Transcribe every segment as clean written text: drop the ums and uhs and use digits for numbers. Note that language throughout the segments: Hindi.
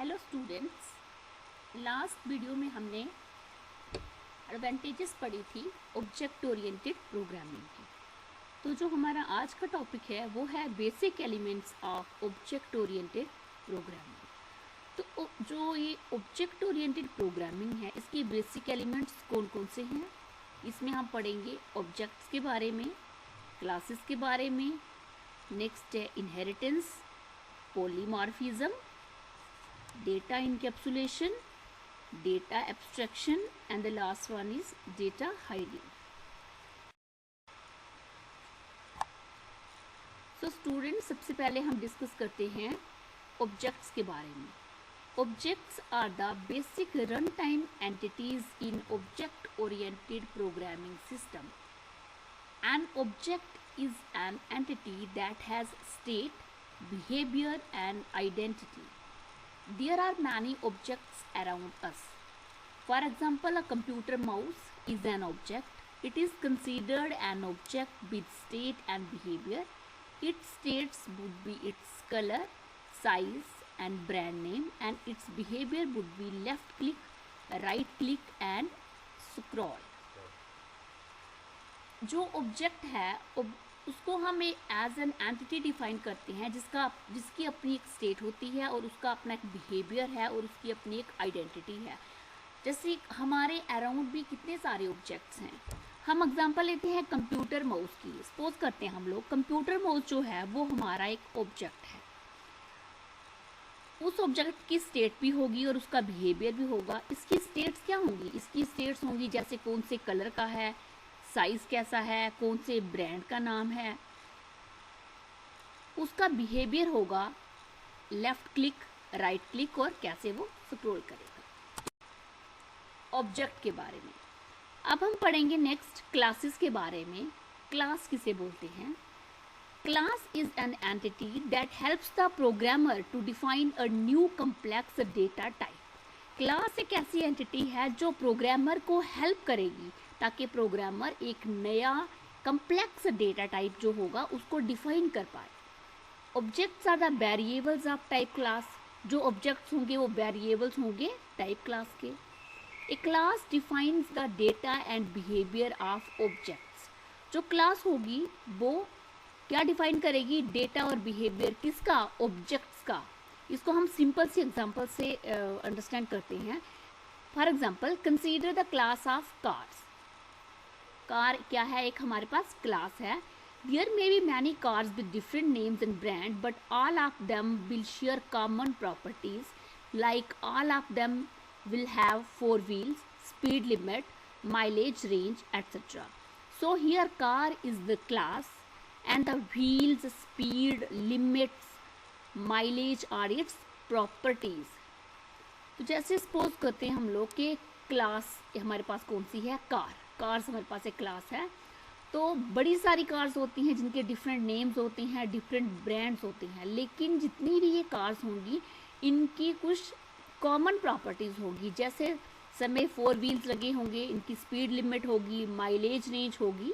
हेलो स्टूडेंट्स, लास्ट वीडियो में हमने एडवांटेजेस पढ़ी थी ऑब्जेक्ट ओरिएंटेड प्रोग्रामिंग की। तो जो हमारा आज का टॉपिक है वो है basic elements of object oriented programming. तो जो ये ऑब्जेक्ट ओरिएंटेड प्रोग्रामिंग है इसके बेसिक एलिमेंट्स कौन कौन से हैं, इसमें हम पढ़ेंगे ऑब्जेक्ट्स के बारे में, क्लासेस के बारे में, नेक्स्ट है inheritance, polymorphism, data encapsulation, data abstraction, and the last one is data hiding. So students, सबसे पहले हम डिस्कस करते हैं ऑब्जेक्ट्स के बारे में। Objects are the basic runtime entities in object-oriented programming system. An object is an entity that has state, behavior, and identity. There are many objects around us. For example, a computer mouse is an object. It is considered an object with state and behavior. Its states would be its color, size, and brand name, and its behavior would be left click, right click, and scroll. जो ऑब्जेक्ट है उसको हम एज एन एंटिटी डिफाइन करते हैं जिसकी अपनी एक स्टेट होती है और उसका अपना एक बिहेवियर है और उसकी अपनी एक आइडेंटिटी है। जैसे हमारे अराउंड भी कितने सारे ऑब्जेक्ट्स हैं। हम एग्जांपल लेते हैं कंप्यूटर माउस की। सपोज करते हैं हम लोग कंप्यूटर माउस जो है वो हमारा एक ऑब्जेक्ट है। उस ऑब्जेक्ट की स्टेट भी होगी और उसका बिहेवियर भी होगा। इसकी स्टेट्स क्या होंगी? इसकी स्टेट्स होंगी जैसे कौन से कलर का है, साइज कैसा है, कौन से ब्रांड का नाम है। उसका बिहेवियर होगा लेफ्ट क्लिक, राइट क्लिक और कैसे वो स्क्रॉल करेगा। ऑब्जेक्ट के बारे में अब हम पढ़ेंगे नेक्स्ट क्लासेस के बारे में। क्लास किसे बोलते हैं? Class is an entity that helps the programmer to define a new complex data type. Class एक ऐसी एंटिटी है जो प्रोग्रामर को हेल्प करेगी ताकि प्रोग्रामर एक नया कम्प्लेक्स डेटा टाइप जो होगा उसको डिफाइन कर पाए। Objects are the variables of type class. जो ऑब्जेक्ट्स होंगे वो वेरिएबल्स होंगे टाइप क्लास के। A class defines the data and behaviour of objects. जो क्लास होगी वो क्या डिफाइन करेगी? डेटा और बिहेवियर किसका? ऑब्जेक्ट्स का। इसको हम सिंपल सी एग्जांपल से अंडरस्टैंड करते हैं। For example, consider the class of cars. Car क्या है? एक हमारे पास क्लास है। There may be many cars with different names and brand but all of them will share common properties like all of them will have 4 wheels, speed limit, mileage range, etc. So here car is the class and the wheels, speed, limits, mileage are its properties. तो जैसे सपोज करते हैं हम लोग कि क्लास हमारे पास कौन सी है? कार। कार्स हमारे पास एक क्लास है। तो बड़ी सारी कार्स होती हैं जिनके डिफरेंट नेम्स होते हैं, डिफरेंट ब्रांड्स होते हैं, लेकिन जितनी भी ये कार्स होंगी इनकी कुछ कॉमन प्रॉपर्टीज़ होगी। जैसे समय 4 wheels लगे होंगे, इनकी स्पीड लिमिट होगी, माइलेज रेंज होगी।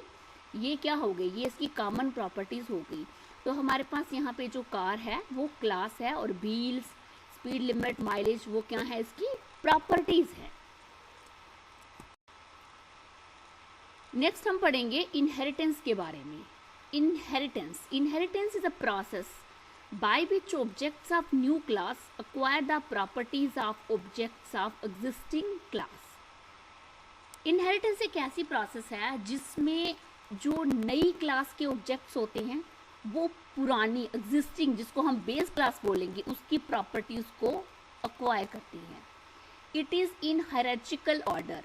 ये क्या हो गई? ये इसकी कॉमन प्रॉपर्टीज़ हो गई। तो हमारे पास यहाँ पे जो कार है वो क्लास है और व्हील्स, स्पीड लिमिट, माइलेज वो क्या है? इसकी प्रॉपर्टीज़ है। नेक्स्ट हम पढ़ेंगे इनहेरिटेंस के बारे में। Inheritance is a process by which objects of new class acquire the properties of objects of existing class. Inheritance एक ऐसी प्रोसेस है जिसमें जो नई क्लास के ऑब्जेक्ट्स होते हैं वो पुरानी एग्जिस्टिंग, जिसको हम बेस क्लास बोलेंगे, उसकी प्रॉपर्टीज को अक्वायर करती हैं। It is in hierarchical order.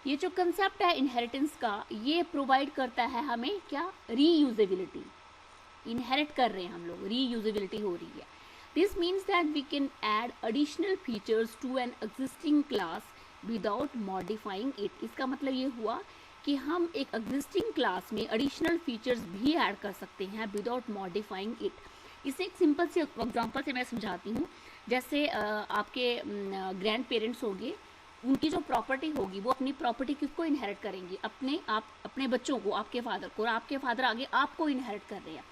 ये जो कंसेप्ट है इनहेरिटेंस का, ये प्रोवाइड करता है हमें क्या? रीयूजेबिलिटी। इनहेरिट कर रहे हैं हम लोग, रीयूजेबिलिटी हो रही है। This means that we can add additional features to an existing class without modifying it. इसका मतलब ये हुआ कि हम एक एग्जिस्टिंग क्लास में एडिशनल फीचर्स भी ऐड कर सकते हैं विदाउट मॉडिफाइंग इट। इसे एक सिंपल से एग्जांपल से मैं समझाती हूँ। जैसे आपके ग्रैंड पेरेंट्स होंगे, उनकी जो प्रॉपर्टी होगी वो अपनी प्रॉपर्टी किसको इनहेरिट करेंगे? अपने बच्चों को, आपके फादर को, और आपके फादर आगे आपको इनहेरिट कर रहे हैं।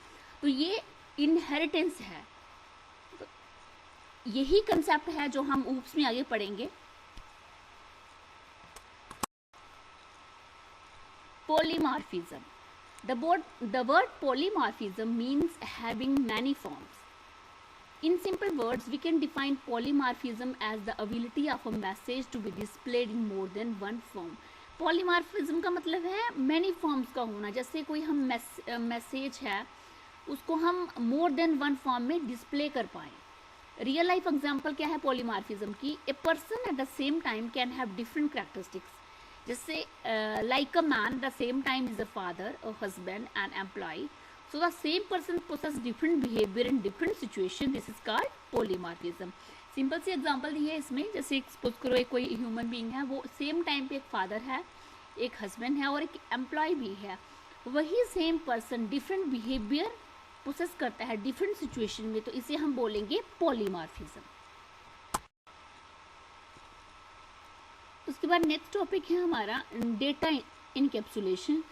तो ये इनहेरिटेंस है। यही कंसेप्ट है जो हम ऊप्स में आगे पढ़ेंगे। Polymorphism. The word polymorphism means having many forms. In simple words, we can define polymorphism as the ability of a message to be displayed in more than one form. Polymorphism का मतलब है many forms का होना। जैसे कोई हम मैसेज है उसको हम more than one form में डिस्प्ले कर पाएँ। रियल लाइफ एग्जाम्पल क्या है पॉलीमॉर्फिज्म की? A person at the same time can have different characteristics. जैसे like a man the same time is a father, a husband, an employee. So the same person possesses different behavior in different situation. This is called polymorphism. Simple सी एग्जांपल दी है इसमें। जैसे सपोज करो एक कोई ह्यूमन बीइंग है, वो सेम टाइम पे एक फादर है, एक हस्बैंड है और एक एम्प्लॉय भी है। वही same person different behaviour possess करता है डिफरेंट सिचुएशन में, तो इसे हम बोलेंगे पॉलीमॉर्फिज्म। उसके बाद नेक्स्ट टॉपिक है हमारा data encapsulation.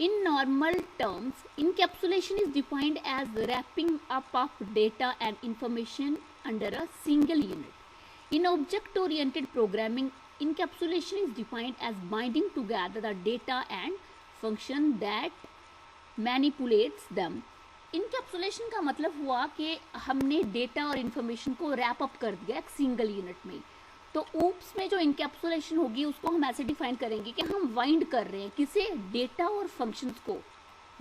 In normal terms encapsulation is defined as wrapping up of data and information under a single unit. In object oriented programming encapsulation is defined as binding together the data and function that manipulates them. Encapsulation का मतलब हुआ कि हमने डेटा और इन्फॉर्मेशन को रैप अप कर दिया एक सिंगल यूनिट में। तो ऊप्स में जो इनकैप्सुलेशन होगी उसको हम ऐसे डिफाइन करेंगे कि हम वाइंड कर रहे हैं किसे? डेटा और फंक्शंस को,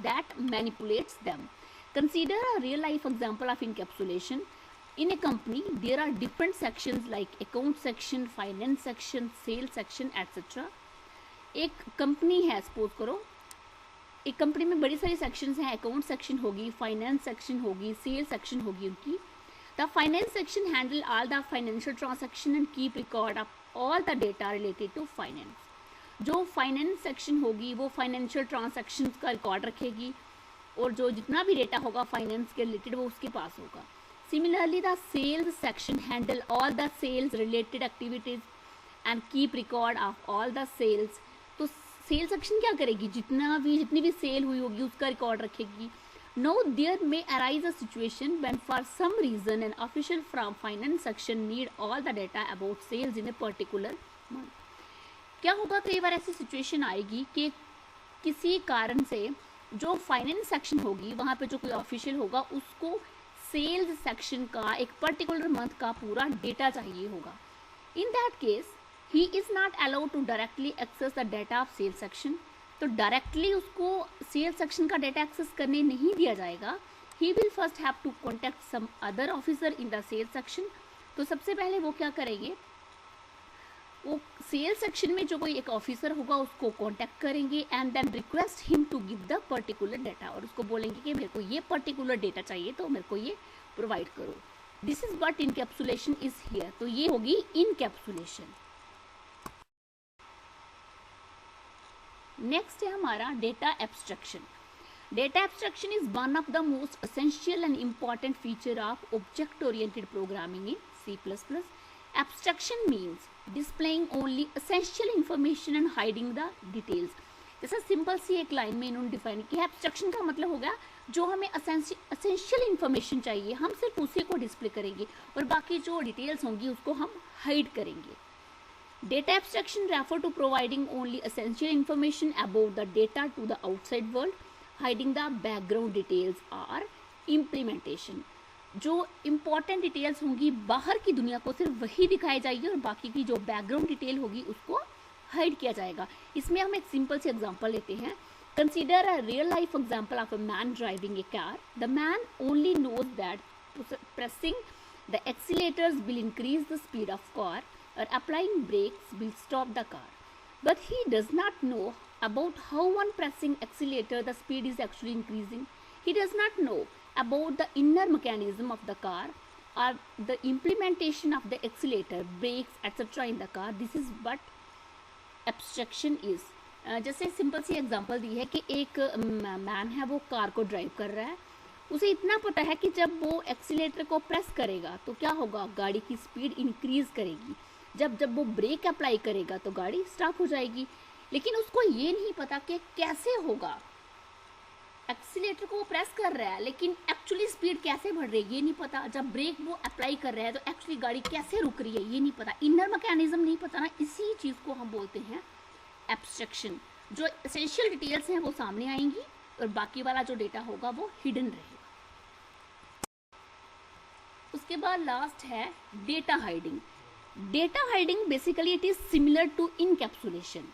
that manipulates them. Consider a real life example of encapsulation. In a company there are different sections like account section, finance section, sale section etcetera. एक कंपनी है, सपोज करो एक कंपनी में बड़ी सारी सेक्शंस हैं। अकाउंट सेक्शन होगी, फाइनेंस सेक्शन होगी, सेल सेक्शन होगी उनकी। The finance section handle all the financial transaction and keep record of all the data related to finance. जो फाइनेंस सेक्शन होगी वो फाइनेंशियल ट्रांजैक्शंस का रिकॉर्ड रखेगी और जो जितना भी डेटा होगा फाइनेंस के रिलेटेड वो उसके पास होगा। Similarly the sales section handle all the sales related activities and keep record of all the sales. तो सेल सेक्शन क्या करेगी? जितनी भी सेल हुई होगी उसका रिकॉर्ड रखेगी। Now there may arise a situation when for some reason an official from finance section need all the data about sales in a particular month. क्या होगा? कई बार ऐसी सिचुएशन आएगी कि किसी कारण से जो फाइनेंस सेक्शन होगी वहाँ पे जो कोई ऑफिशियल होगा उसको सेल्स सेक्शन का एक पर्टिकुलर मंथ का पूरा डेटा चाहिए होगा। In that case he is not allowed to directly access the data of sales section. तो डायरेक्टली उसको सेल सेक्शन का डेटा एक्सेस करने नहीं दिया जाएगा। He will first have to contact some other officer in the sale section. तो सबसे पहले वो क्या करेंगे? वो सेल सेक्शन में जो कोई एक ऑफिसर होगा उसको कॉन्टैक्ट करेंगे and then request him to give the particular data, और उसको बोलेंगे कि मेरे को ये पर्टिकुलर डेटा चाहिए तो मेरे को ये प्रोवाइड करो। This is what encapsulation is here. तो ये होगी इनकैप्सुलेशन। नेक्स्ट है हमारा data abstraction. Data abstraction is one of the most essential and important feature of object oriented programming in C++। Abstraction means displaying only essential information and hiding the details. जैसा सिंपल सी एक लाइन में इन्होंने डिफाइन किया। एब्स्ट्रैक्शन का मतलब हो गया जो हमें एसेंशियल इंफॉर्मेशन चाहिए हम सिर्फ उसी को डिस्प्ले करेंगे और बाकी जो डिटेल्स होंगी उसको हम हाइड करेंगे। Data abstraction refer to providing only essential information about the data to the outside world, hiding the background details or implementation. जो important details होंगी बाहर की दुनिया को सिर्फ वही दिखाई जाएगी और बाकी की जो background detail होगी उसको hide किया जाएगा। इसमें हम एक simple सी example लेते हैं। Consider a real life example of a man driving a car. The man only knows that pressing the accelerators will increase the speed of car or applying brakes will stop the car, but he does not know about how on pressing accelerator the speed is actually increasing. He does not know about the inner mechanism of the car or the implementation of the accelerator, brakes, etc. in the car. This is what abstraction is. जैसे सिंपल सी एग्जांपल दी है कि एक मैन है वो कार को ड्राइव कर रहा है। उसे इतना पता है कि जब वो एक्सीलेटर को प्रेस करेगा तो क्या होगा? गाड़ी की स्पीड इंक्रीज करेगी। जब वो ब्रेक अप्लाई करेगा तो गाड़ी स्टॉप हो जाएगी। लेकिन उसको ये नहीं पता कि कैसे होगा। एक्सीलेटर को वो प्रेस कर रहा है, लेकिन एक्चुअली स्पीड कैसे बढ़ रही है ये नहीं पता। जब ब्रेक वो अप्लाई कर रहा है तो एक्चुअली गाड़ी कैसे रुक रही है ये नहीं पता, इनर मैकेनिज्म नहीं पता ना, इसी चीज़ को हम बोलते हैं एब्स्ट्रैक्शन। जो एसेंशियल डिटेल्स हैं वो सामने आएंगी और बाकी वाला जो डेटा होगा वो हिडन रहेगा। उसके बाद लास्ट है data hiding. Data hiding basically it is similar to encapsulation.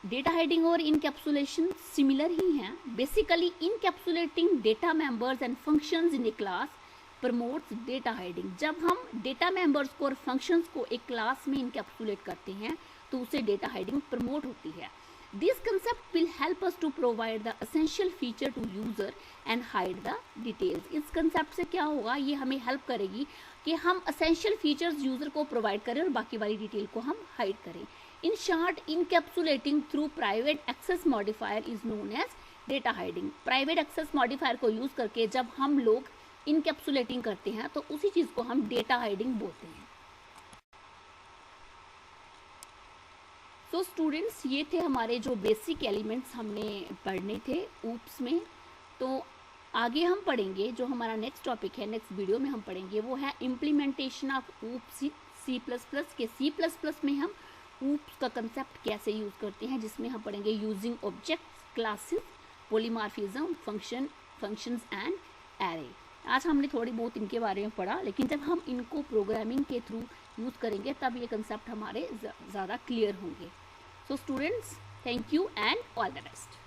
Data hiding और इनकैप्सुलेशन सिमिलर ही हैं। Basically encapsulating data members and functions in a class promotes data hiding. जब हम डेटा मेंबर्स को और फंक्शंस को एक क्लास में इनकैप्सुलेट करते हैं तो उसे डेटा हाइडिंग प्रमोट होती है। This concept will help us to provide the essential feature to user and hide the details. इस कंसेप्ट से क्या होगा, ये हमें हेल्प करेगी कि हम एसेंशियल फीचर्स यूजर को प्रोवाइड करें और बाकी वाली डिटेल को हम हाइड करें। In short, encapsulating through private access modifier is known as data hiding. Private access modifier को यूज करके जब हम लोग इनकैप्सुलेटिंग करते हैं तो उसी चीज को हम डेटा हाइडिंग बोलते हैं। तो स्टूडेंट्स, ये थे हमारे जो बेसिक एलिमेंट्स हमने पढ़ने थे ऊप्स में। तो आगे हम पढ़ेंगे, जो हमारा नेक्स्ट टॉपिक है, नेक्स्ट वीडियो में हम पढ़ेंगे वो है इम्प्लीमेंटेशन ऑफ ऊप्स C++ के। C++ में हम ऊप्स का कंसेप्ट कैसे यूज़ करते हैं, जिसमें हम पढ़ेंगे using objects, classes, polymorphism, functions and array. आज हमने थोड़ी बहुत इनके बारे में पढ़ा, लेकिन जब हम इनको प्रोग्रामिंग के थ्रू यूज़ करेंगे तब ये कंसेप्ट हमारे ज़्यादा क्लियर होंगे। So students, thank you and all the best.